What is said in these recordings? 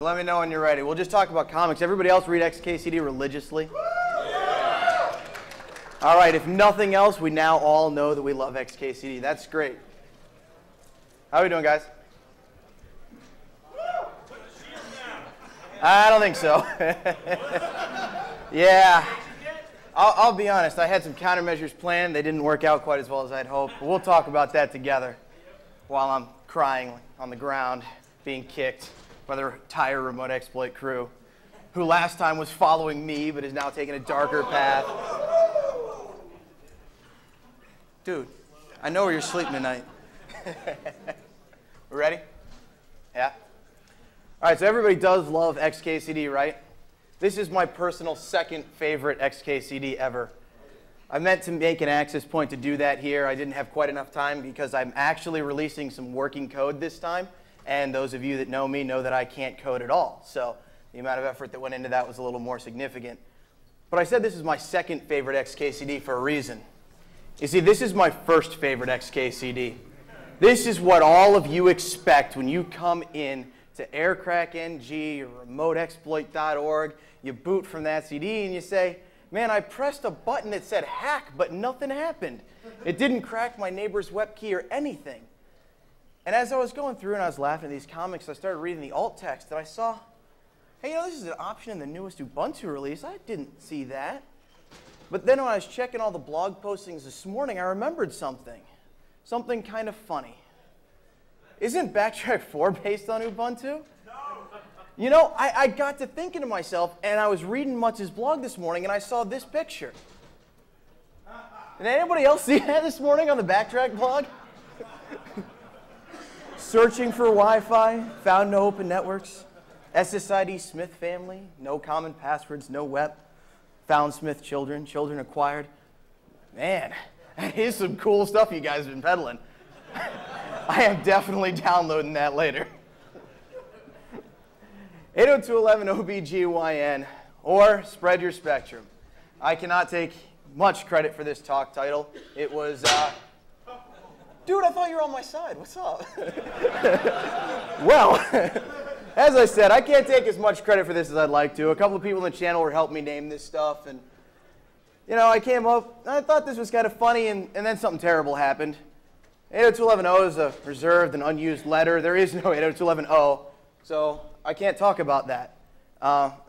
Let me know when you're ready. We'll just talk about comics. Everybody else read XKCD religiously? All right, if nothing else, we now all know that we love XKCD. That's great. How are we doing, guys? I don't think so. Yeah. I'll be honest. I had some countermeasures planned. They didn't work out quite as well as I'd hoped. But we'll talk about that together while I'm crying on the ground, being kicked by the entire remote exploit crew, who last time was following me but is now taking a darker path. Dude, I know where you're sleeping tonight. We ready? Yeah? All right, so everybody does love XKCD, right? This is my personal second favorite XKCD ever. I meant to make an access point to do that here. I didn't have quite enough time because I'm actually releasing some working code this time. And those of you that know me know that I can't code at all. So the amount of effort that went into that was a little more significant. But I said this is my second favorite XKCD for a reason. You see, this is my first favorite XKCD. This is what all of you expect when you come in to aircrackng or remoteexploit.org. You boot from that CD and you say, man, I pressed a button that said hack, but nothing happened. It didn't crack my neighbor's web key or anything. And as I was going through and I was laughing at these comics, I started reading the alt text and I saw, hey, this is an option in the newest Ubuntu release. I didn't see that. But then when I was checking all the blog postings this morning, I remembered something. Something kind of funny. Isn't Backtrack 4 based on Ubuntu? No. I got to thinking to myself, and I was reading Mutz's blog this morning, and I saw this picture. Did anybody else see that this morning on the Backtrack blog? Searching for Wi-Fi, found no open networks. SSID Smith family, no common passwords, no web. Found Smith children, children acquired. Man, that is some cool stuff you guys have been peddling. I am definitely downloading that later. 802.11 OBGYN, or Spread Your Spectrum. I cannot take much credit for this talk title. It was, dude, I thought you were on my side. What's up? Well, as I said, I can't take as much credit for this as I'd like to. A couple of people in the channel were helping me name this stuff, and I came up, and I thought this was kind of funny, and then something terrible happened. 802.11o is a reserved and unused letter. There is no 802.11o, so I can't talk about that.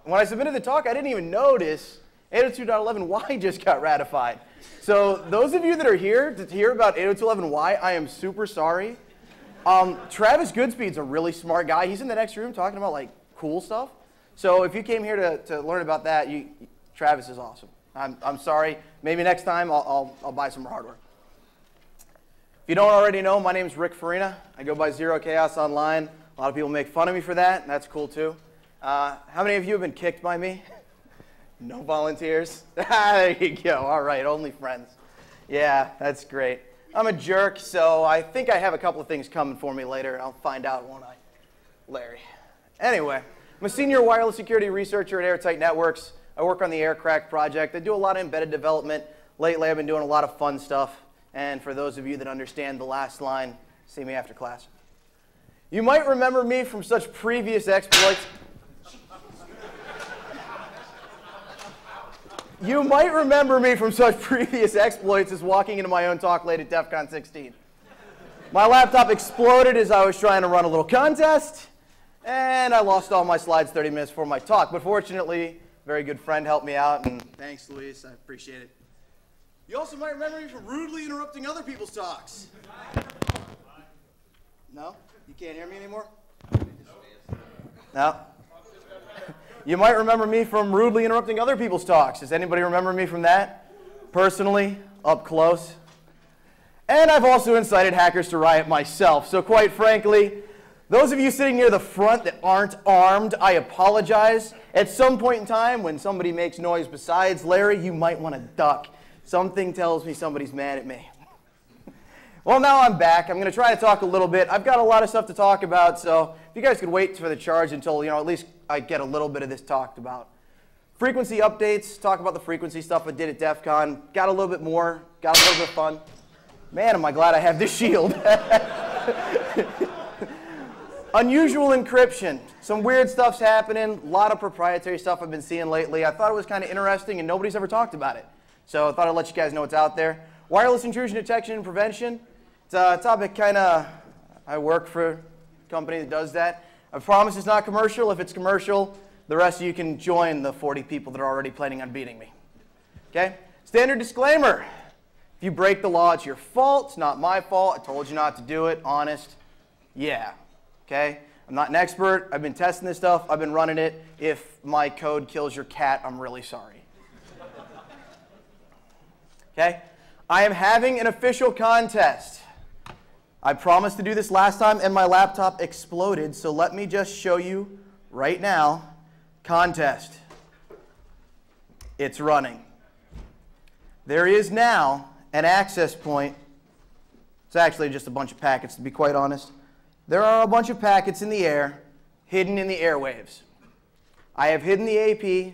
When I submitted the talk, I didn't even notice 802.11y just got ratified. So those of you that are here to hear about 802.11y, I am super sorry. Travis Goodspeed's a really smart guy. He's in the next room talking about like cool stuff. So if you came here to learn about that, Travis is awesome. I'm sorry. Maybe next time I'll buy some more hardware. If you don't already know, my name's Rick Farina. I go by Zero Chaos online. A lot of people make fun of me for that, and that's cool too. How many of you have been kicked by me? No volunteers? There you go. All right, only friends. Yeah, that's great. I'm a jerk, so I think I have a couple of things coming for me later. I'll find out, won't I? Larry. Anyway, I'm a senior wireless security researcher at Airtight Networks. I work on the Aircrack project. I do a lot of embedded development. Lately, I've been doing a lot of fun stuff. And for those of you that understand the last line, see me after class. You might remember me from such previous exploits. You might remember me from such previous exploits as walking into my own talk late at DEF CON 16. My laptop exploded as I was trying to run a little contest, and I lost all my slides 30 minutes before my talk. But fortunately, a very good friend helped me out, and thanks, Luis. I appreciate it. You also might remember me from rudely interrupting other people's talks. No? You can't hear me anymore? No? You might remember me from rudely interrupting other people's talks. Does anybody remember me from that? Personally, up close. And I've also incited hackers to riot myself. So quite frankly, those of you sitting near the front that aren't armed, I apologize. At some point in time, when somebody makes noise besides Larry, you might want to duck. Something tells me somebody's mad at me. Well, now I'm back. I'm going to try to talk a little bit. I've got a lot of stuff to talk about, so if you guys could wait for the charge until, at least I get a little bit of this talked about. Frequency updates, talk about the frequency stuff I did at DEF CON. Got a little bit more, got a little bit of fun. Man, am I glad I have this shield. Unusual encryption. Some weird stuff's happening. A lot of proprietary stuff I've been seeing lately. I thought it was kind of interesting, and nobody's ever talked about it. So I thought I'd let you guys know what's out there. Wireless intrusion detection and prevention. It's a topic I work for a company that does that. I promise it's not commercial. If it's commercial, the rest of you can join the 40 people that are already planning on beating me. Okay? Standard disclaimer. If you break the law, it's your fault. It's not my fault. I told you not to do it. Honest. Yeah. Okay? I'm not an expert. I've been testing this stuff. I've been running it. If my code kills your cat, I'm really sorry. Okay? I am having an official contest. I promised to do this last time, and my laptop exploded, so let me just show you right now. Contest. It's running. There is now an access point. It's actually just a bunch of packets, to be quite honest. There are a bunch of packets in the air, hidden in the airwaves. I have hidden the AP.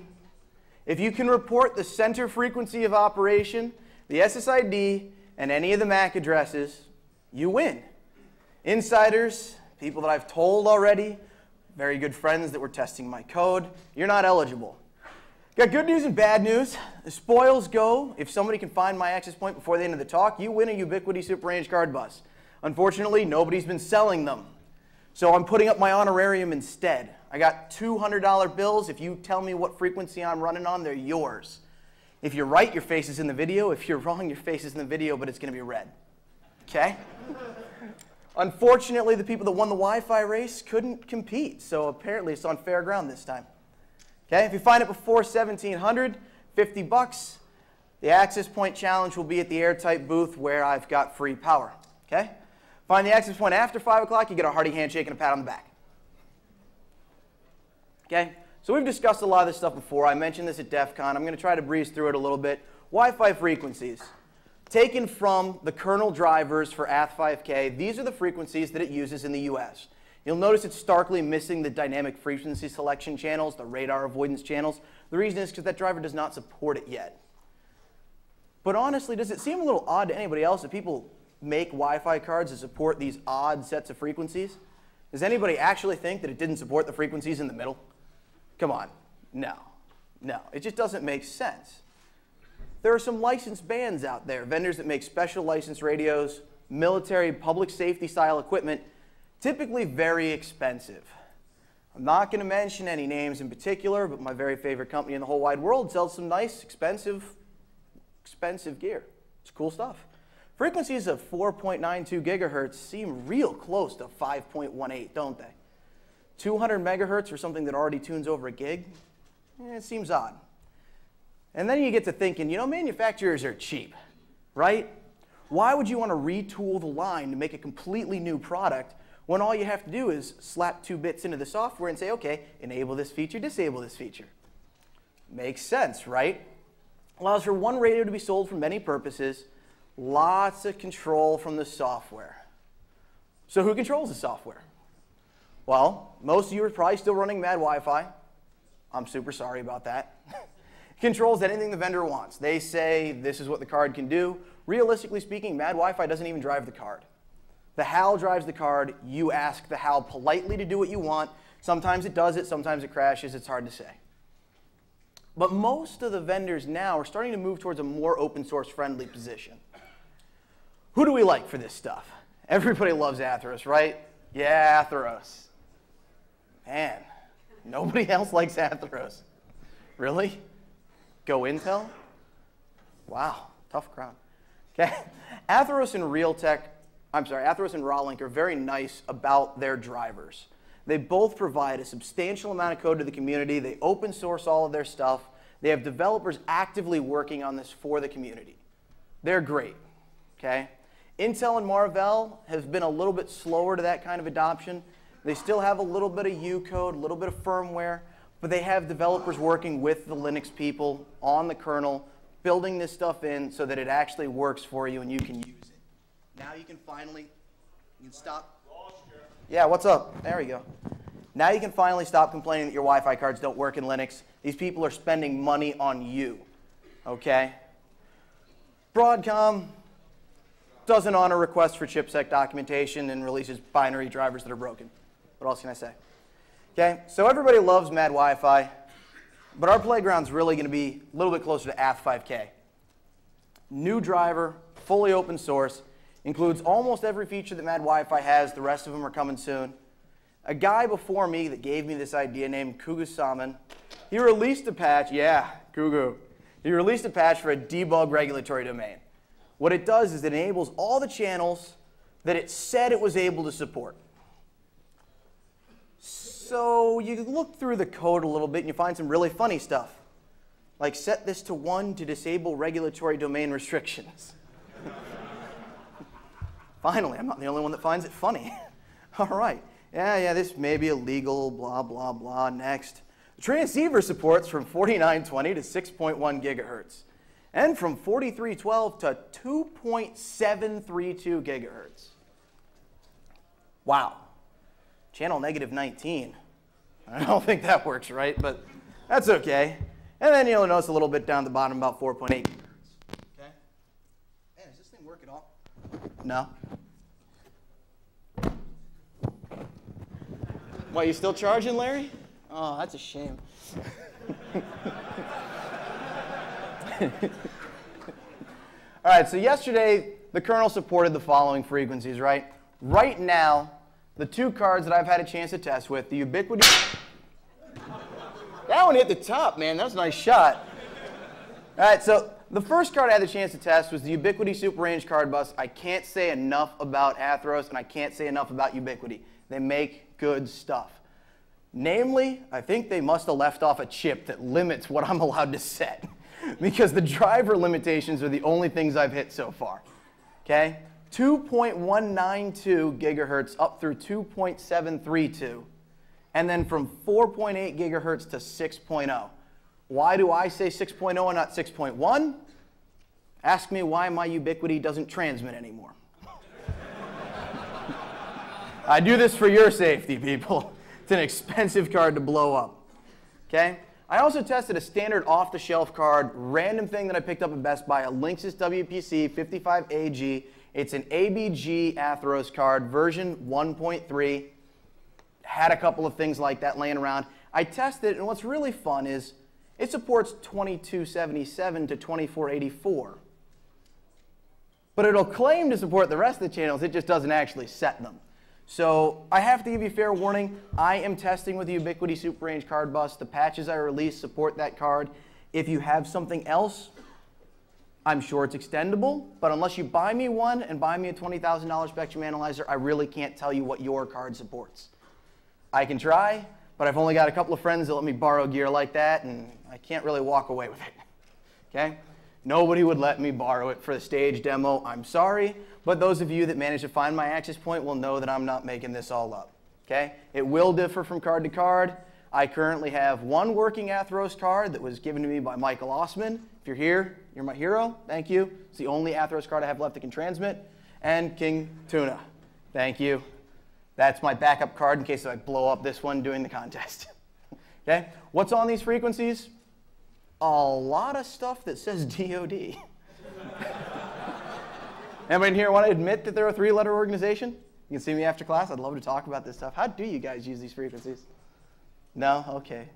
If you can report the center frequency of operation, the SSID, and any of the MAC addresses, you win. Insiders, people that I've told already, very good friends that were testing my code, you're not eligible. Got good news and bad news. The spoils go. If somebody can find my access point before the end of the talk, you win a Ubiquiti Super Range card bus. Unfortunately, nobody's been selling them. So I'm putting up my honorarium instead. I got $200 bills. If you tell me what frequency I'm running on, they're yours. If you're right, your face is in the video. If you're wrong, your face is in the video, but it's going to be red. Okay? Unfortunately, the people that won the Wi-Fi race couldn't compete, so apparently it's on fair ground this time. Okay? If you find it before 1700, $50. The access point challenge will be at the airtight booth where I've got free power. Okay? Find the access point after 5 o'clock, you get a hearty handshake and a pat on the back. Okay? So we've discussed a lot of this stuff before. I mentioned this at DEF CON. I'm going to try to breeze through it a little bit. Wi-Fi frequencies. Taken from the kernel drivers for ATH5K, these are the frequencies that it uses in the US. You'll notice it's starkly missing the dynamic frequency selection channels, the radar avoidance channels. The reason is because that driver does not support it yet. But honestly, does it seem a little odd to anybody else that people make Wi-Fi cards that support these odd sets of frequencies? Does anybody actually think that it didn't support the frequencies in the middle? Come on. No. No. It just doesn't make sense. There are some licensed bands out there, vendors that make special licensed radios, military, public safety style equipment, typically very expensive. I'm not going to mention any names in particular, but my very favorite company in the whole wide world sells some nice, expensive gear. It's cool stuff. Frequencies of 4.92 gigahertz seem real close to 5.18, don't they? 200 megahertz for something that already tunes over a gig? It seems odd. And then you get to thinking, you know, manufacturers are cheap, right? Why would you want to retool the line to make a completely new product when all you have to do is slap 2 bits into the software and say, okay, enable this feature, disable this feature? Makes sense, right? Allows for one radio to be sold for many purposes, lots of control from the software. So who controls the software? Well, most of you are probably still running Mad Wi-Fi. I'm super sorry about that. Controls anything the vendor wants. They say this is what the card can do. Realistically speaking, Mad Wi-Fi doesn't even drive the card. The HAL drives the card. You ask the HAL politely to do what you want. Sometimes it does it, sometimes it crashes. It's hard to say. But most of the vendors now are starting to move towards a more open source friendly position. Who do we like for this stuff? Everybody loves Atheros, right? Yeah, Atheros. Man, nobody else likes Atheros. Really? Go Intel? Wow, tough crowd. Okay, Atheros and Atheros and Rawlink are very nice about their drivers. They both provide a substantial amount of code to the community. They open source all of their stuff. They have developers actively working on this for the community. They're great, okay? Intel and Marvell have been a little bit slower to that kind of adoption. They still have a little bit of U-code, a little bit of firmware, but they have developers working with the Linux people on the kernel, building this stuff in so that it actually works for you and you can use it. Now you can finally, stop. Yeah, what's up? There we go. Now you can finally stop complaining that your Wi-Fi cards don't work in Linux. These people are spending money on you, okay? Broadcom doesn't honor requests for chipset documentation and releases binary drivers that are broken. What else can I say? Okay, so everybody loves Mad Wi-Fi, but our playground's really going to be a little bit closer to Ath 5K. New driver, fully open source, includes almost every feature that Mad Wi-Fi has. The rest of them are coming soon. A guy before me that gave me this idea named Kugu Salmon, he released a patch, yeah, Kugu. He released a patch for a debug regulatory domain. What it does is it enables all the channels that it said it was able to support. So you look through the code a little bit and you find some really funny stuff. Like set this to 1 to disable regulatory domain restrictions. Finally, I'm not the only one that finds it funny. All right. Yeah, this may be illegal, blah, blah, blah. Next. The transceiver supports from 4920 to 6.1 gigahertz. And from 4312 to 2.732 gigahertz. Wow. Channel -19. I don't think that works right, but that's okay. And then you'll notice a little bit down the bottom about 4.8 gigahertz. Okay. Man, is this thing working all? No. What, you still charging, Larry? Oh, that's a shame. All right, so yesterday, the kernel supported the following frequencies, right? Right now, the two cards that I've had a chance to test with, the Ubiquiti... That one hit the top, man. That was a nice shot. All right, so the first card I had the chance to test was the Ubiquiti Super Range card bus. I can't say enough about Athros, and I can't say enough about Ubiquiti. They make good stuff. Namely, I think they must have left off a chip that limits what I'm allowed to set, because the driver limitations are the only things I've hit so far. Okay? 2.192 gigahertz up through 2.732, and then from 4.8 gigahertz to 6.0. Why do I say 6.0 and not 6.1? Ask me why my Ubiquiti doesn't transmit anymore. I do this for your safety, people. It's an expensive card to blow up. Okay? I also tested a standard off-the-shelf card, random thing that I picked up at Best Buy, a Linksys WPC 55AG. It's an ABG Athros card, version 1.3. Had a couple of things like that laying around. I tested it, and what's really fun is it supports 2277 to 2484. But it'll claim to support the rest of the channels, it just doesn't actually set them. So I have to give you fair warning. I am testing with the Ubiquiti Super Range card bus. The patches I release support that card. If you have something else, I'm sure it's extendable, but unless you buy me one and buy me a $20,000 Spectrum Analyzer, I really can't tell you what your card supports. I can try, but I've only got a couple of friends that let me borrow gear like that, and I can't really walk away with it. Okay? Nobody would let me borrow it for the stage demo. I'm sorry, but those of you that manage to find my access point will know that I'm not making this all up. Okay? It will differ from card to card. I currently have one working Athros card that was given to me by Michael Osman. If you're here, you're my hero. Thank you. It's the only Athros card I have left that can transmit. And King Tuna. Thank you. That's my backup card in case I blow up this one doing the contest. Okay? What's on these frequencies? A lot of stuff that says DOD. Anybody in here want to admit that they're a 3-letter organization? You can see me after class. I'd love to talk about this stuff. How do you guys use these frequencies? No? Okay.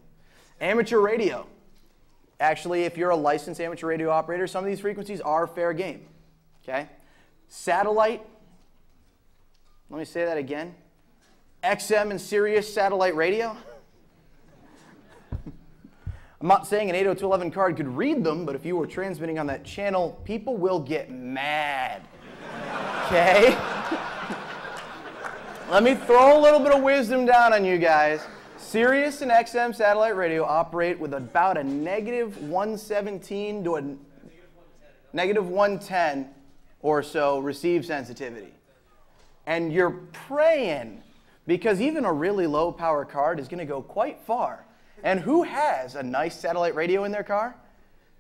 Amateur radio. Actually, if you're a licensed amateur radio operator, some of these frequencies are fair game. Okay? Satellite. Let me say that again. XM and Sirius satellite radio. I'm not saying an 802.11 card could read them, but if you were transmitting on that channel, people will get mad. Okay? Let me throw a little bit of wisdom down on you guys. Sirius and XM satellite radio operate with about a -117 to a -110 or so receive sensitivity. And you're praying, because even a really low power card is going to go quite far. And who has a nice satellite radio in their car?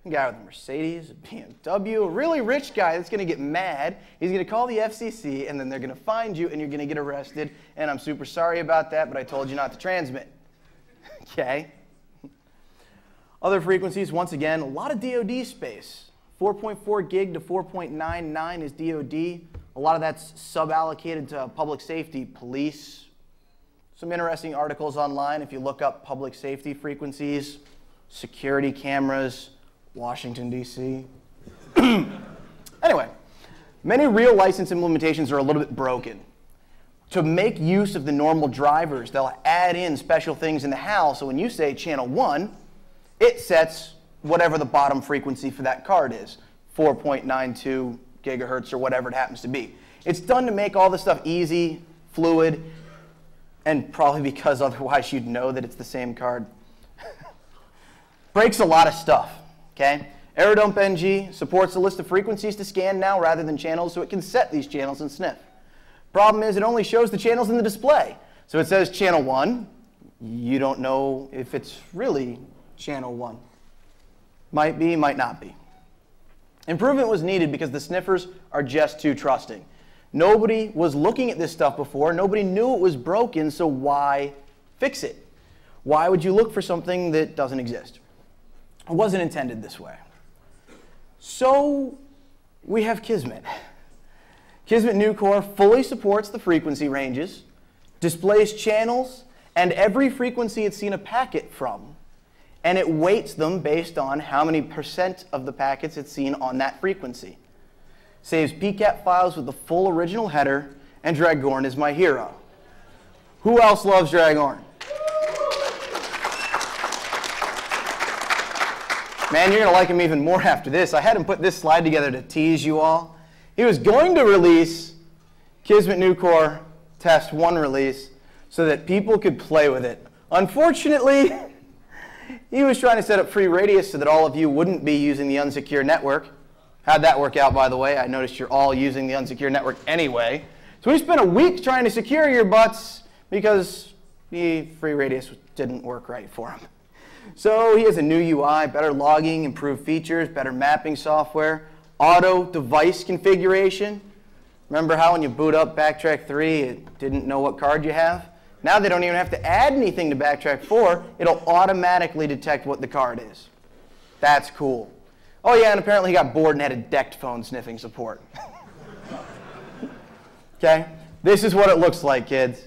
A guy with a Mercedes, a BMW, a really rich guy that's going to get mad. He's going to call the FCC, and then they're going to find you, and you're going to get arrested. And I'm super sorry about that, but I told you not to transmit. Okay? Other frequencies, once again, a lot of DoD space. 4.4 gig to 4.99 is DoD. A lot of that's sub-allocated to public safety, police, some interesting articles online if you look up public safety frequencies, security cameras, Washington, D.C. Anyway, many real license implementations are a little bit broken. To make use of the normal drivers, they'll add in special things in the HAL, so when you say channel 1, it sets whatever the bottom frequency for that card is, 4.92 gigahertz or whatever it happens to be. It's done to make all this stuff easy, fluid, and probably because otherwise you'd know that it's the same card. Breaks a lot of stuff, okay? Aerodump NG supports a list of frequencies to scan now rather than channels, so it can set these channels and sniff. Problem is, it only shows the channels in the display. So it says channel 1. You don't know if it's really channel 1. Might be, might not be. Improvement was needed because the sniffers are just too trusting. Nobody was looking at this stuff before. Nobody knew it was broken, so why fix it? Why would you look for something that doesn't exist? It wasn't intended this way. So we have Kismet. Kismet New Core fully supports the frequency ranges, displays channels, and every frequency it's seen a packet from, and it weights them based on how many % of the packets it's seen on that frequency. Saves PCAP files with the full original header, and Dragorn is my hero. Who else loves Dragorn? Man, you're going to like him even more after this. I had him put this slide together to tease you all. He was going to release Kismet New Core Test 1 release so that people could play with it. Unfortunately, he was trying to set up free radius so that all of you wouldn't be using the unsecure network. How'd that work out, by the way? I noticed you're all using the unsecure network anyway. So we spent a week trying to secure your butts because the free radius didn't work right for him. So he has a new UI, better logging, improved features, better mapping software, auto device configuration. Remember how when you boot up Backtrack 3, it didn't know what card you have? Now they don't even have to add anything to Backtrack 4. It'll automatically detect what the card is. That's cool. Oh yeah, and apparently he got bored and had a DECT phone sniffing support. Okay? This is what it looks like, kids.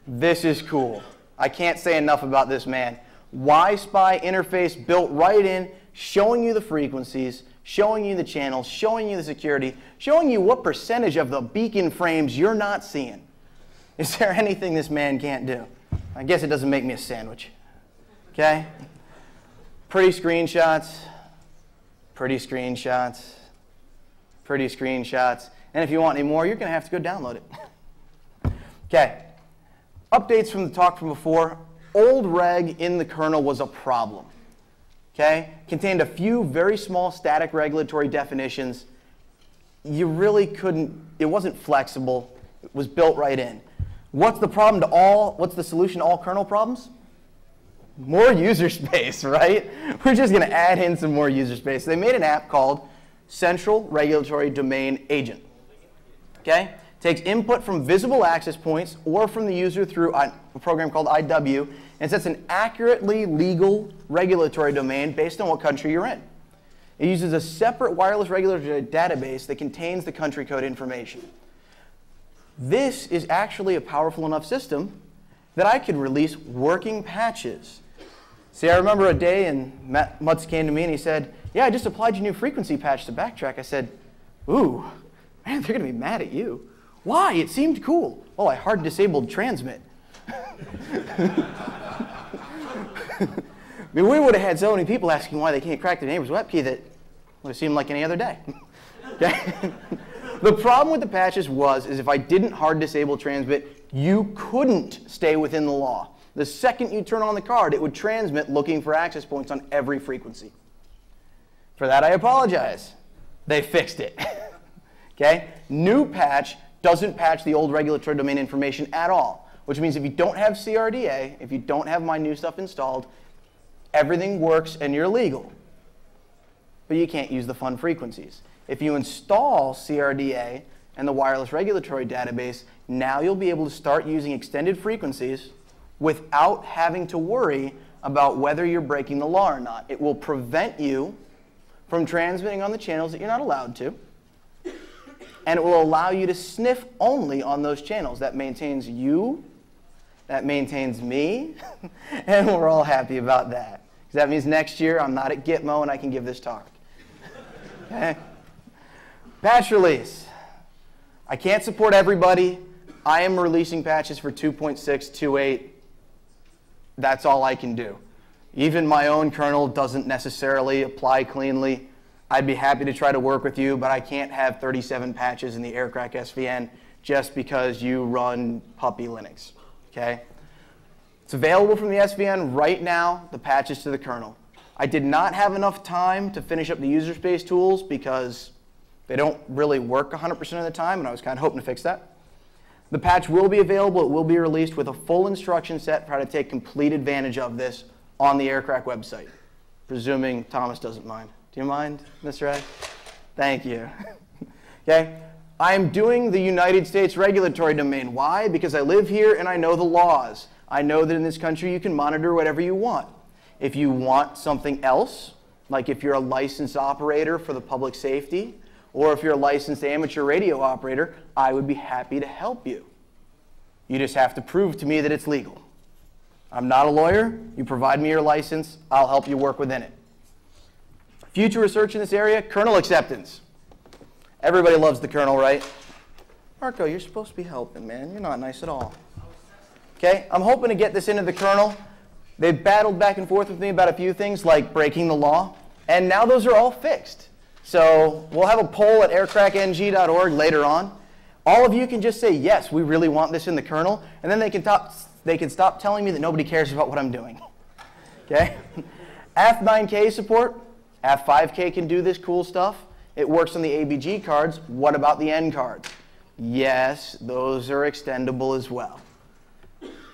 This is cool. I can't say enough about this man. Y-Spy interface built right in, showing you the frequencies, showing you the channels, showing you the security, showing you what percentage of the beacon frames you're not seeing. Is there anything this man can't do? I guess it doesn't make me a sandwich. Okay? Pretty screenshots, pretty screenshots, pretty screenshots. And if you want any more, you're going to have to go download it. Okay. Updates from the talk from before. Old reg in the kernel was a problem. Okay? Contained a few very small static regulatory definitions. You really couldn't, it wasn't flexible. It was built right in. What's the problem to all, what's the solution to all kernel problems? More user space, right? We're just going to add in some more user space. They made an app called Central Regulatory Domain Agent. Okay? Takes input from visible access points or from the user through a program called IW and sets an accurately legal regulatory domain based on what country you're in. It uses a separate wireless regulatory database that contains the country code information. This is actually a powerful enough system that I could release working patches. See, I remember a day and Mutz came to me and he said, yeah, I just applied your new frequency patch to Backtrack. I said, ooh, man, they're going to be mad at you. Why? It seemed cool. Oh, I hard disabled transmit. I mean, we would have had so many people asking why they can't crack their neighbor's web key that would have seemed like any other day. Okay? The problem with the patches is if I didn't hard disable transmit, you couldn't stay within the law. The second you turn on the card, it would transmit looking for access points on every frequency. For that, I apologize. They fixed it. Okay? New patch doesn't patch the old regulatory domain information at all, which means if you don't have CRDA, if you don't have my new stuff installed, everything works and you're legal. But you can't use the fun frequencies. If you install CRDA and the wireless regulatory database, now you'll be able to start using extended frequencies without having to worry about whether you're breaking the law or not. It will prevent you from transmitting on the channels that you're not allowed to, and it will allow you to sniff only on those channels. That maintains you That maintains me, and we're all happy about that. Because that means next year I'm not at Gitmo and I can give this talk. Okay? Patch release. I can't support everybody. I am releasing patches for 2.628. That's all I can do. Even my own kernel doesn't necessarily apply cleanly. I'd be happy to try to work with you, but I can't have 37 patches in the Aircrack SVN just because you run puppy Linux. Okay? It's available from the SVN right now, the patches to the kernel. I did not have enough time to finish up the user space tools because they don't really work 100% of the time, and I was kind of hoping to fix that. The patch will be available. It will be released with a full instruction set for how to take complete advantage of this on the Aircrack website, presuming Thomas doesn't mind. Do you mind, Mr. A? Thank you. Okay? I'm doing the United States regulatory domain. Why? Because I live here and I know the laws. I know that in this country you can monitor whatever you want. If you want something else, like if you're a licensed operator for the public safety, or if you're a licensed amateur radio operator, I would be happy to help you. You just have to prove to me that it's legal. I'm not a lawyer. You provide me your license. I'll help you work within it. Future research in this area, kernel acceptance. Everybody loves the kernel, right? Marco, you're supposed to be helping, man. You're not nice at all. Okay, I'm hoping to get this into the kernel. They've battled back and forth with me about a few things like breaking the law, and now those are all fixed. So we'll have a poll at aircrackng.org later on. All of you can just say, yes, we really want this in the kernel, and then they can stop telling me that nobody cares about what I'm doing. Okay? AF9K support. AF5K can do this cool stuff. It works on the ABG cards. What about the N cards? Yes, those are extendable as well.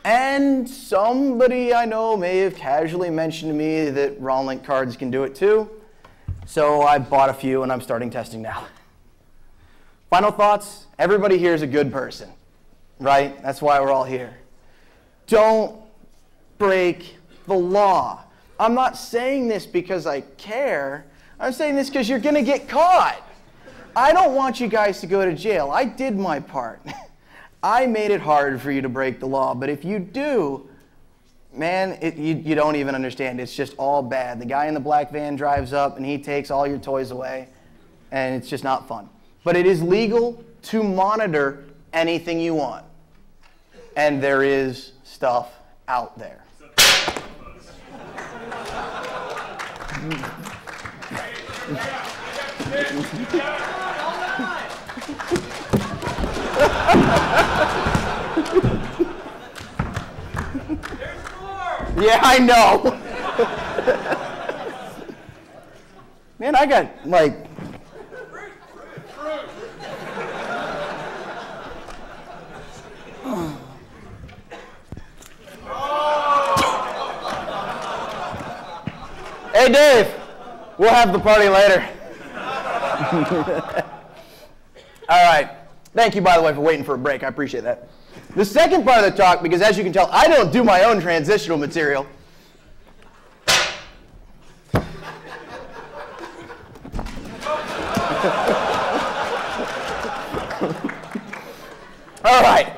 And somebody I know may have casually mentioned to me that Ronlink cards can do it too. So I bought a few and I'm starting testing now. Final thoughts. Everybody here is a good person, right? That's why we're all here. Don't break the law. I'm not saying this because I care. I'm saying this because you're going to get caught. I don't want you guys to go to jail. I did my part. I made it hard for you to break the law. But if you do, man, you don't even understand. It's just all bad. The guy in the black van drives up and he takes all your toys away. And it's just not fun. But it is legal to monitor anything you want. And there is stuff out there. Yeah, I know. Man, I got like Hey, Dave, we'll have the party later. All right. Thank you, by the way, for waiting for a break. I appreciate that. The second part of the talk, because as you can tell, I don't do my own transitional material. All right.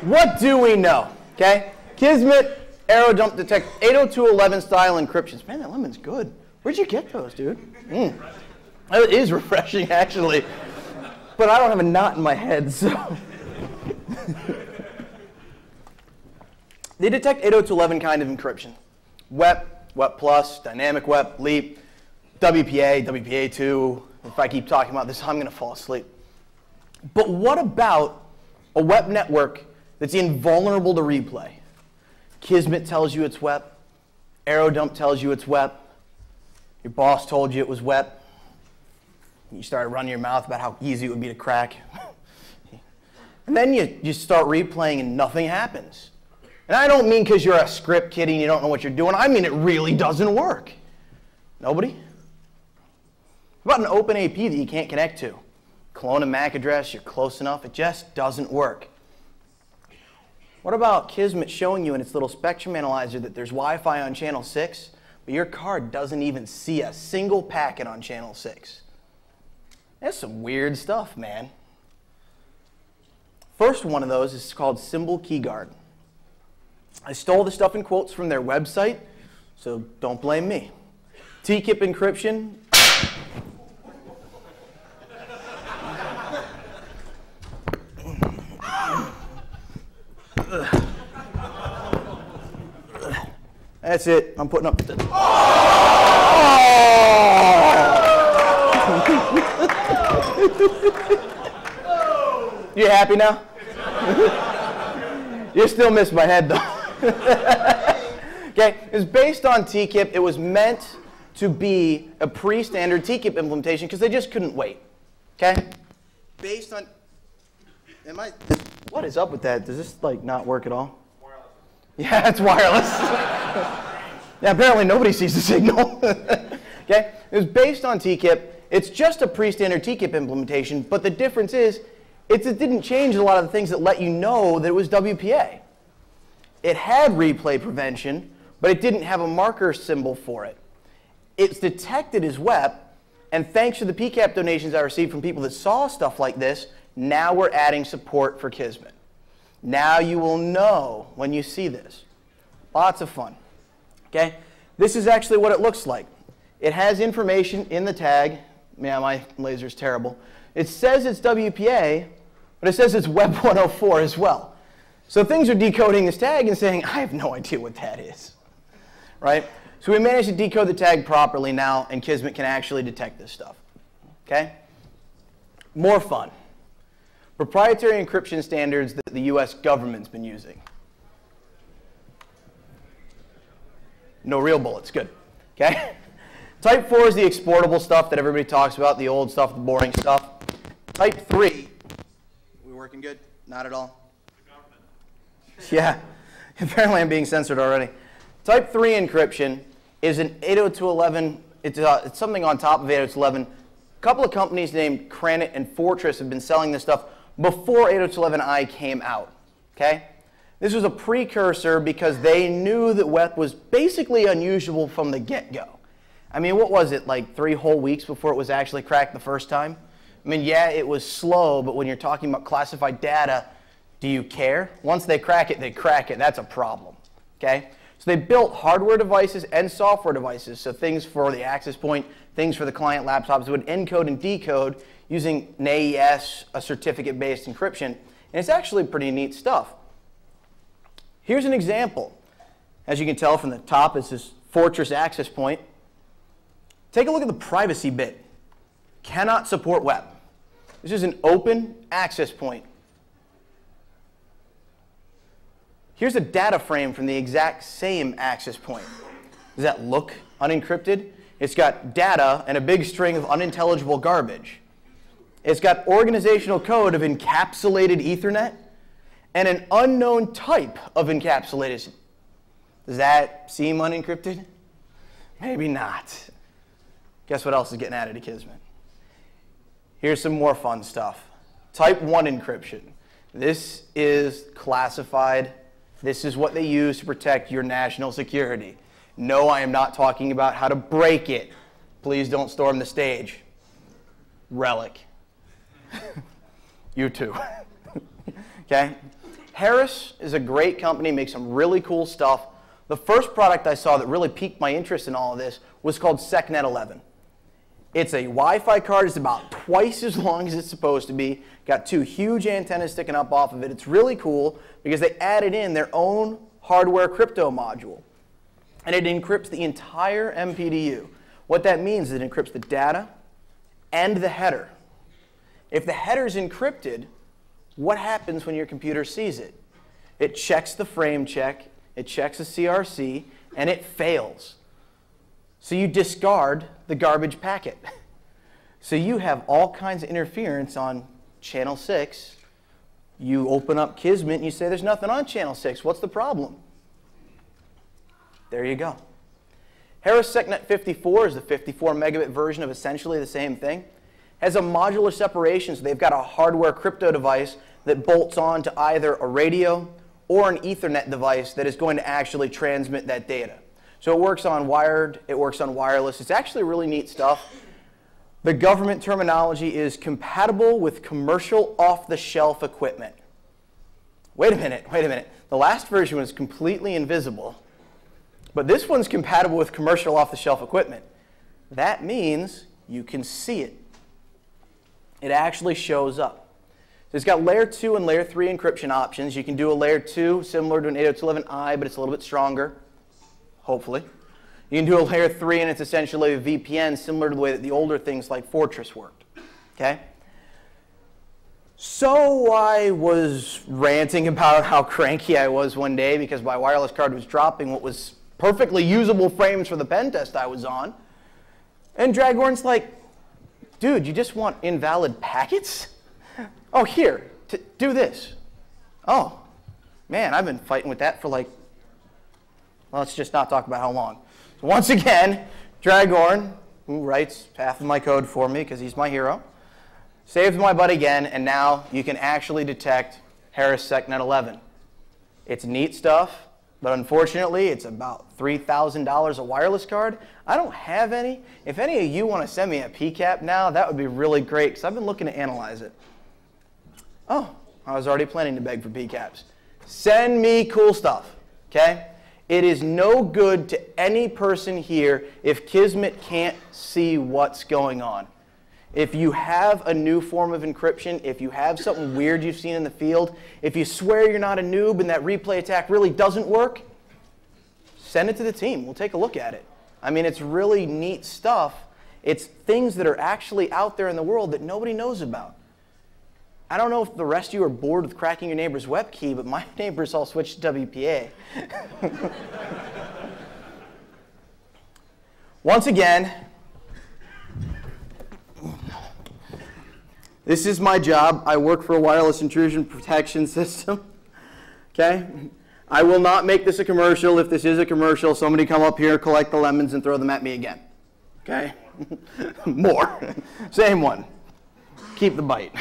What do we know? Okay. Kismet AeroDump detect 802.11 style encryptions. Man, that lemon's good. Where'd you get those, dude? That is refreshing, actually. But I don't have a knot in my head, so. They detect 802.11 kind of encryption. WEP, WEP Plus, Dynamic WEP, LEAP, WPA, WPA2. If I keep talking about this, I'm going to fall asleep. But what about a WEP network that's invulnerable to replay? Kismet tells you it's WEP. AeroDump tells you it's WEP. Your boss told you it was WEP. You started running your mouth about how easy it would be to crack. And then you start replaying and nothing happens. And I don't mean because you're a script kiddie and you don't know what you're doing. I mean it really doesn't work. Nobody? What about an open AP that you can't connect to? Clone a MAC address, you're close enough, it just doesn't work. What about Kismet showing you in its little spectrum analyzer that there's Wi-Fi on channel 6, but your card doesn't even see a single packet on channel 6? That's some weird stuff, man. First one of those is called Symbol Keyguard. I stole the stuff in quotes from their website, so don't blame me. TKIP encryption. That's it. I'm putting up the... You happy now? You still miss my head, though. Okay, it was based on TKIP. It was meant to be a pre-standard TKIP implementation because they just couldn't wait. Okay? Based on... What is up with that? Does this, like, not work at all? Wireless. Yeah, it's wireless. Yeah, apparently nobody sees the signal. Okay? It was based on TKIP. It's just a pre-standard TKIP implementation, but the difference is it didn't change a lot of the things that let you know that it was WPA. It had replay prevention, but it didn't have a marker symbol for it. It's detected as WEP, and thanks to the PCAP donations I received from people that saw stuff like this, now we're adding support for Kismet. Now you will know when you see this. Lots of fun. Okay? This is actually what it looks like. It has information in the tag. Yeah, my laser's terrible. It says it's WPA, but it says it's Web 104 as well. So things are decoding this tag and saying, I have no idea what that is. Right? So we managed to decode the tag properly now, and Kismet can actually detect this stuff. Okay? More fun. Proprietary encryption standards that the US government's been using. No real bullets, good. Okay? Type 4 is the exportable stuff that everybody talks about, the old stuff, the boring stuff. Type 3, we working good? Not at all? Yeah, apparently I'm being censored already. Type 3 encryption is an 802.11, it's something on top of 802.11. A couple of companies named Cranit and Fortress have been selling this stuff before 802.11i came out, okay? This was a precursor because they knew that WEP was basically unusual from the get-go. I mean, what was it, like 3 whole weeks before it was actually cracked the first time? I mean, yeah, it was slow, but when you're talking about classified data, do you care? Once they crack it, they crack it. That's a problem, okay? So they built hardware devices and software devices, so things for the access point, things for the client laptops that would encode and decode using an AES, a certificate-based encryption, and it's actually pretty neat stuff. Here's an example. As you can tell from the top, it's this Fortress access point. Take a look at the privacy bit. Cannot support web. This is an open access point. Here's a data frame from the exact same access point. Does that look unencrypted? It's got data and a big string of unintelligible garbage. It's got organizational code of encapsulated Ethernet and an unknown type of encapsulated. Does that seem unencrypted? Maybe not. Guess what else is getting added to Kismet? Here's some more fun stuff. Type 1 encryption. This is classified. This is what they use to protect your national security. No, I am not talking about how to break it. Please don't storm the stage. Relic. You too. Okay? Harris is a great company, makes some really cool stuff. The first product I saw that really piqued my interest in all of this was called SecNet 11. It's a Wi-Fi card. It's about twice as long as it's supposed to be. Got 2 huge antennas sticking up off of it. It's really cool because they added in their own hardware crypto module. And it encrypts the entire MPDU. What that means is it encrypts the data and the header. If the header is encrypted, what happens when your computer sees it? It checks the frame check, it checks the CRC, and it fails. So you discard the garbage packet. So you have all kinds of interference on channel 6. You open up Kismet and you say, there's nothing on channel 6. What's the problem? There you go. Harris SecNet 54 is the 54 megabit version of essentially the same thing. Has a modular separation, so they've got a hardware crypto device that bolts on to either a radio or an Ethernet device that is going to actually transmit that data. So it works on wired, it works on wireless. It's actually really neat stuff. The government terminology is compatible with commercial off-the-shelf equipment. wait a minute, wait a minute. The last version was completely invisible, but this one's compatible with commercial off-the-shelf equipment. That means you can see it. It actually shows up. So it's got layer 2 and layer 3 encryption options. You can do a layer 2 similar to an 802.11i, but it's a little bit stronger, hopefully. You can do a layer 3, and it's essentially a VPN similar to the way that the older things like Fortress worked. Okay? So I was ranting about how cranky I was one day because my wireless card was dropping what was perfectly usable frames for the pen test I was on. And Draghorn's like, dude, you just want invalid packets? Oh, here, do this. Oh, man, I've been fighting with that for like, well, let's just not talk about how long. So once again, Draghorn, who writes half of my code for me because he's my hero, saves my butt again, and now you can actually detect Harris SecNet 11. It's neat stuff, but unfortunately, it's about $3,000 a wireless card. I don't have any. If any of you want to send me a PCAP now, that would be really great, because I've been looking to analyze it. Oh, I was already planning to beg for PCAPs. Send me cool stuff, okay? It is no good to any person here if Kismet can't see what's going on. If you have a new form of encryption, if you have something weird you've seen in the field, if you swear you're not a noob and that replay attack really doesn't work, send it to the team. We'll take a look at it. I mean, it's really neat stuff. It's things that are actually out there in the world that nobody knows about. I don't know if the rest of you are bored with cracking your neighbor's web key, but my neighbors all switched to WPA. Once again, this is my job. I work for a wireless intrusion protection system. Okay? I will not make this a commercial. If this is a commercial, somebody come up here, collect the lemons, and throw them at me again. Okay? More. Same one. Keep the bite.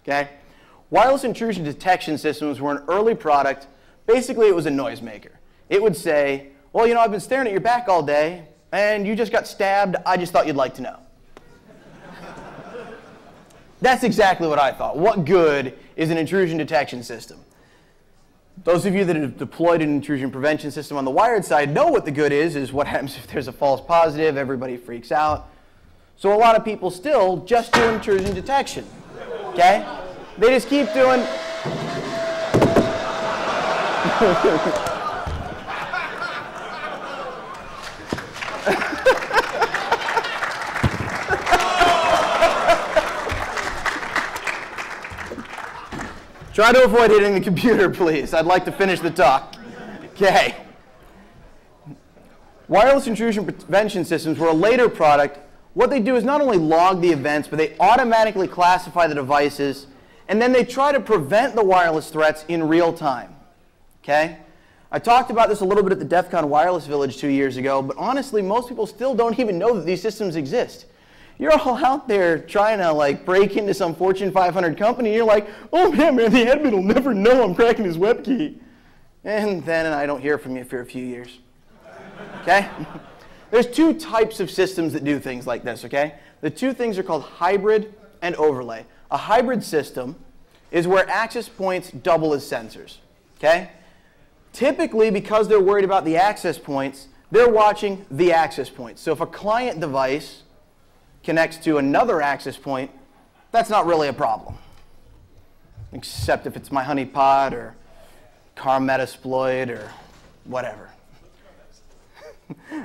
Okay? Wireless intrusion detection systems were an early product. Basically, it was a noisemaker. It would say, well, you know, I've been staring at your back all day, and you just got stabbed. I just thought you'd like to know. That's exactly what I thought. What good is an intrusion detection system? Those of you that have deployed an intrusion prevention system on the wired side know what the good is what happens if there's a false positive, everybody freaks out. So a lot of people still just do intrusion detection, okay? They just keep doing... Try to avoid hitting the computer, please. I'd like to finish the talk. Okay. Wireless intrusion prevention systems were a later product. What they do is not only log the events, but they automatically classify the devices, and then they try to prevent the wireless threats in real time. Okay? I talked about this a little bit at the DEF CON Wireless Village 2 years ago, but honestly, most people still don't even know that these systems exist. You're all out there trying to like break into some Fortune 500 company, and you're like, oh man, the admin will never know I'm cracking his web key. And then I don't hear from you for a few years. Okay? There's two types of systems that do things like this, okay? The two things are called hybrid and overlay. A hybrid system is where access points double as sensors, okay? Typically, because they're worried about the access points, they're watching the access points. So if a client device connects to another access point, that's not really a problem. Except if it's my honeypot or car Metasploit or whatever.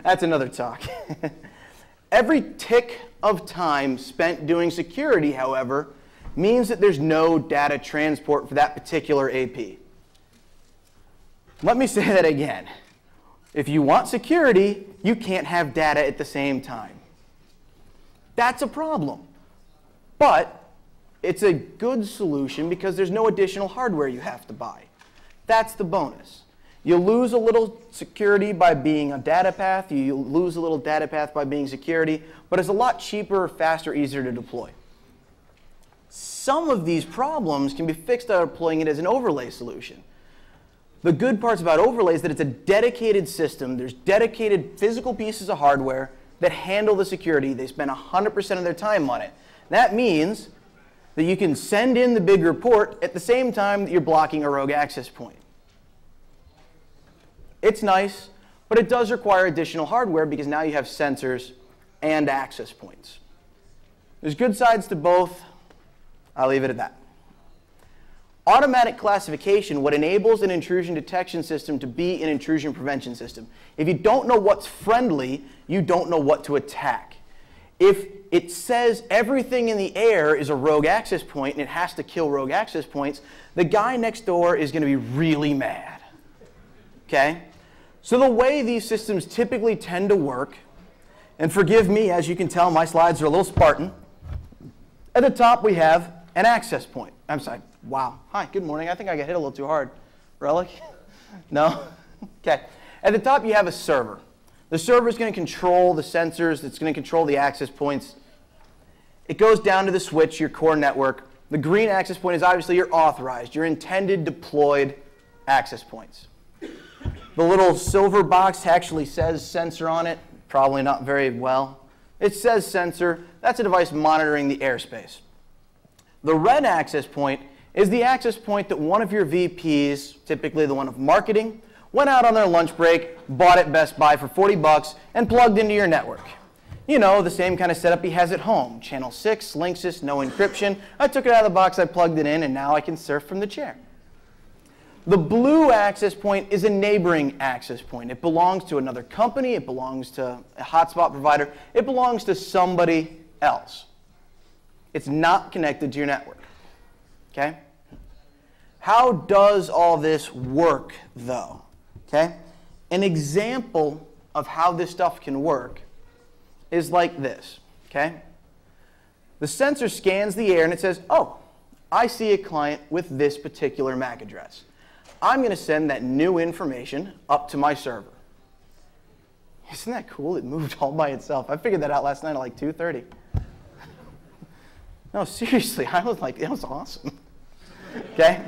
That's another talk. Every tick of time spent doing security, however, means that there's no data transport for that particular AP. Let me say that again. If you want security, you can't have data at the same time. That's a problem. But it's a good solution because there's no additional hardware you have to buy. That's the bonus. You lose a little security by being a data path. You lose a little data path by being security. But it's a lot cheaper, faster, easier to deploy. Some of these problems can be fixed by deploying it as an overlay solution. The good parts about overlay is that it's a dedicated system. There's dedicated physical pieces of hardware that handle the security. They spend 100% of their time on it. That means that you can send in the big report at the same time that you're blocking a rogue access point. It's nice, but it does require additional hardware because now you have sensors and access points. There's good sides to both. I'll leave it at that. Automatic classification, what enables an intrusion detection system to be an intrusion prevention system. If you don't know what's friendly, you don't know what to attack. If it says everything in the air is a rogue access point and it has to kill rogue access points, the guy next door is going to be really mad. Okay? So the way these systems typically tend to work, and forgive me, as you can tell, my slides are a little Spartan. At the top, we have an access point. I'm sorry. Wow. Hi, good morning. I think I got hit a little too hard. Relic? No? Okay. At the top, you have a server. The server is going to control the sensors. It's going to control the access points. It goes down to the switch, your core network. The green access point is obviously your authorized, your intended deployed access points. The little silver box actually says sensor on it. Probably not very well. It says sensor. That's a device monitoring the airspace. The red access point is the access point that one of your VPs, typically the one of marketing, went out on their lunch break, bought at Best Buy for 40 bucks, and plugged into your network. You know, the same kind of setup he has at home. Channel 6, Linksys, no encryption. I took it out of the box, I plugged it in, and now I can surf from the chair. The blue access point is a neighboring access point. It belongs to another company. It belongs to a hotspot provider. It belongs to somebody else. It's not connected to your network. Okay? How does all this work, though? Okay? An example of how this stuff can work is like this. Okay? The sensor scans the air and it says, oh, I see a client with this particular MAC address. I'm going to send that new information up to my server. Isn't that cool? It moved all by itself. I figured that out last night at like 2:30. No, seriously, I was like, that was awesome. Okay?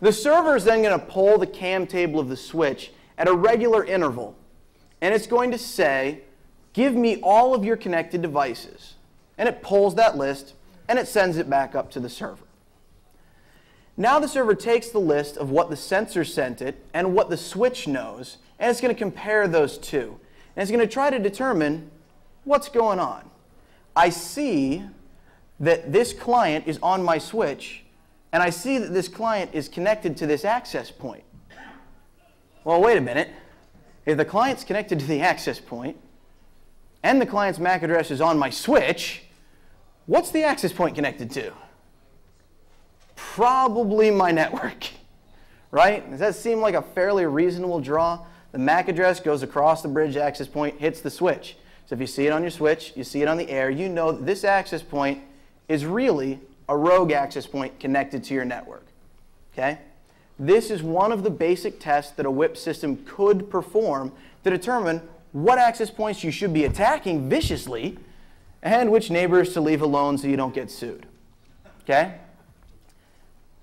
The server is then going to pull the CAM table of the switch at a regular interval. And it's going to say, give me all of your connected devices. And it pulls that list, and it sends it back up to the server. Now the server takes the list of what the sensor sent it and what the switch knows, and it's going to compare those two. And it's going to try to determine what's going on. I see that this client is on my switch, and I see that this client is connected to this access point. Well, wait a minute. If the client's connected to the access point, and the client's MAC address is on my switch, what's the access point connected to? Probably my network, right? Does that seem like a fairly reasonable draw? The MAC address goes across the bridge access point, hits the switch. So if you see it on your switch, you see it on the air, you know that this access point is really a rogue access point connected to your network. Okay? This is one of the basic tests that a WIP system could perform to determine what access points you should be attacking viciously and which neighbors to leave alone so you don't get sued. Okay?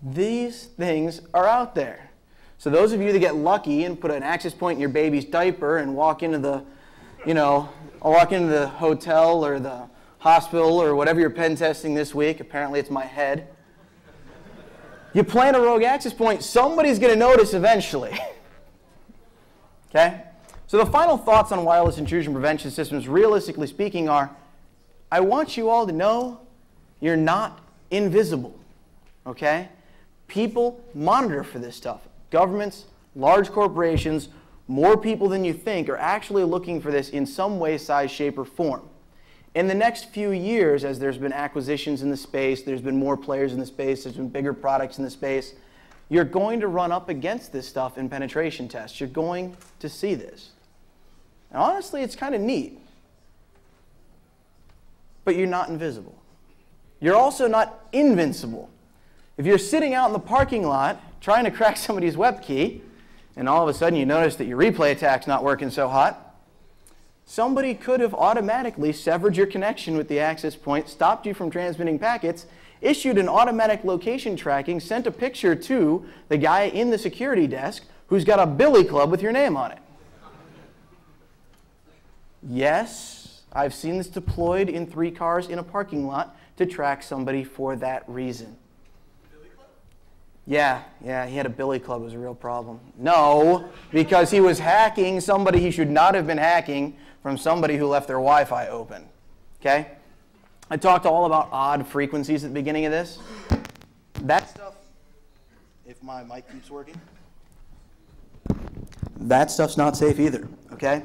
These things are out there. So those of you that get lucky and put an access point in your baby's diaper and walk into the, walk into the hotel or the hospital or whatever you're pen testing this week, apparently it's my head. You plant a rogue access point, somebody's going to notice eventually. Okay? So the final thoughts on wireless intrusion prevention systems, realistically speaking, are, I want you all to know you're not invisible. Okay? People monitor for this stuff. Governments, large corporations, more people than you think are actually looking for this in some way, size, shape, or form. In the next few years, as there's been acquisitions in the space, there's been more players in the space, there's been bigger products in the space, you're going to run up against this stuff in penetration tests. You're going to see this. And honestly, it's kind of neat. But you're not invisible. You're also not invincible. If you're sitting out in the parking lot trying to crack somebody's web key, and all of a sudden you notice that your replay attack's not working so hot, somebody could have automatically severed your connection with the access point, stopped you from transmitting packets, issued an automatic location tracking, sent a picture to the guy in the security desk who's got a billy club with your name on it. Yes, I've seen this deployed in 3 cars in a parking lot to track somebody for that reason. Yeah, he had a billy club. It was a real problem. No, because he was hacking somebody he should not have been hacking from somebody who left their Wi-Fi open. Okay? I talked all about odd frequencies at the beginning of this. That stuff, if my mic keeps working, that stuff's not safe either. Okay?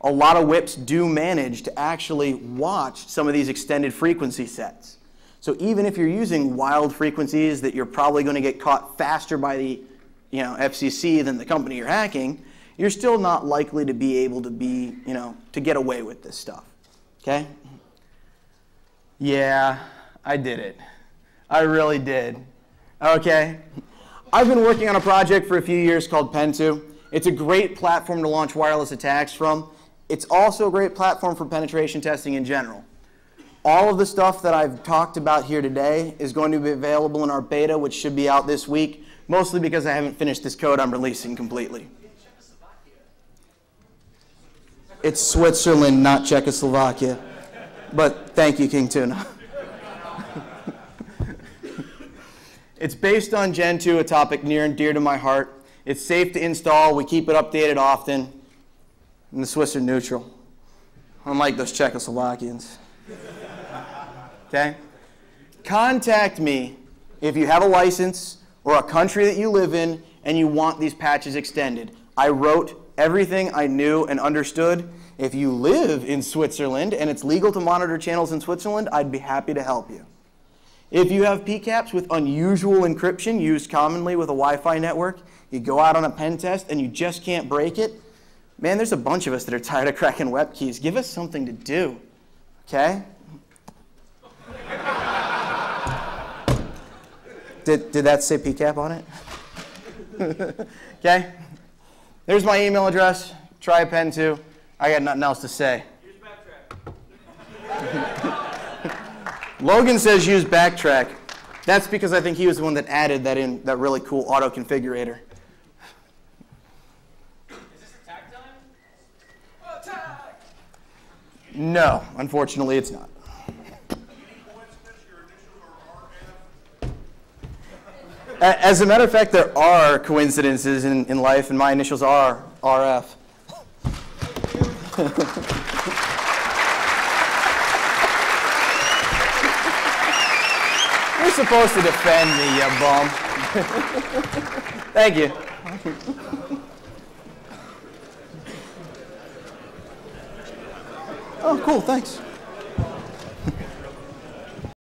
A lot of whips do manage to actually watch some of these extended frequency sets. So even if you're using wild frequencies that you're probably going to get caught faster by the FCC than the company you're hacking, you're still not likely to be able to to get away with this stuff. Okay? Yeah, I did it. I really did. Okay? I've been working on a project for a few years called Pen2. It's a great platform to launch wireless attacks from. It's also a great platform for penetration testing in general. All of the stuff that I've talked about here today is going to be available in our beta, which should be out this week, mostly because I haven't finished this code I'm releasing completely. It's Switzerland, not Czechoslovakia. But thank you, King Tuna. It's based on Gen 2, a topic near and dear to my heart. It's safe to install. We keep it updated often. And the Swiss are neutral, unlike those Czechoslovakians. Okay? Contact me if you have a license or a country that you live in and you want these patches extended. I wrote everything I knew and understood. If you live in Switzerland and it's legal to monitor channels in Switzerland, I'd be happy to help you. If you have PCAPs with unusual encryption used commonly with a Wi-Fi network, you go out on a pen test and you just can't break it, man, there's a bunch of us that are tired of cracking web keys. Give us something to do, okay? Did that say PCAP on it? Okay? There's my email address. Try a Pen2. I got nothing else to say. Use Backtrack. Logan says use Backtrack. That's because I think he was the one that added that really cool auto configurator. Is this attack time? Attack! No, unfortunately it's not. As a matter of fact, there are coincidences in life, and my initials are RF. You're supposed to defend me, you bum. Thank you. Oh, cool, thanks.